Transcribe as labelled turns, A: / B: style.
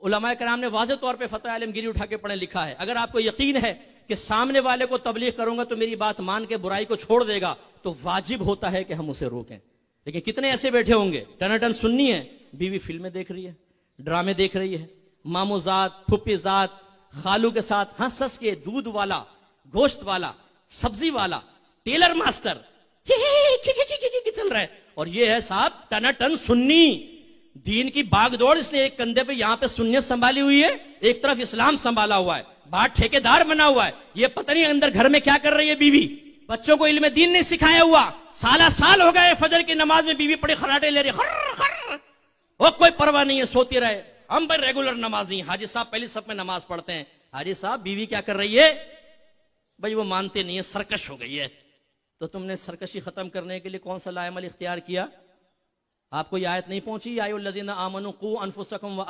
A: علماء کرام نے واضح طور پہ فتح عالمگیری اٹھا کے پڑھے لکھا ہے، اگر آپ کو یقین ہے کہ سامنے والے کو تبلیغ کروں گا تو میری بات مان کے برائی کو چھوڑ دے گا تو واجب ہوتا ہے کہ ہم اسے روکیں. لیکن کتنے ایسے بیٹھے ہوں گے ٹناٹن سنی ہے، بیوی فلمیں دیکھ رہی ہے، ڈرامے دیکھ رہی ہے، مامو ذات پھپھی ذات خالو کے ساتھ ہنس ہنس کے دودھ والا گوشت والا سبزی والا ٹیلر ماسٹر چل رہا ہے، اور یہ ہے صاحب ٹناٹن سنی. دین کی باغ دوڑ، اس نے ایک کندھے پہ یہاں پہ سنیت سنبھالی ہوئی ہے، ایک طرف اسلام سنبھالا ہوا ہے، باہر ٹھیکیدار بنا ہوا ہے. یہ پتہ نہیں اندر گھر میں کیا کر رہی ہے بیوی. بچوں کو علم دین نہیں سکھایا ہوا، سالہ سال ہو گئے فجر کی نماز میں بیوی پڑی خراٹے لے رہی خر خر، وہ کوئی پرواہ نہیں ہے، سوتی رہے. ہم بھائی ریگولر نمازی، حاجی صاحب پہلی صف میں نماز پڑھتے ہیں. حاجی صاحب بیوی کیا کر رہی ہے؟ بھائی وہ مانتے نہیں ہے، سرکش ہو گئی ہے. تو تم نے سرکشی ختم کرنے کے لیے کون سا لا عمل اختیار کیا؟ آپ کو یہ آیت نہیں پہنچی یا ایھا الذین آمنوا قوا انفسکم و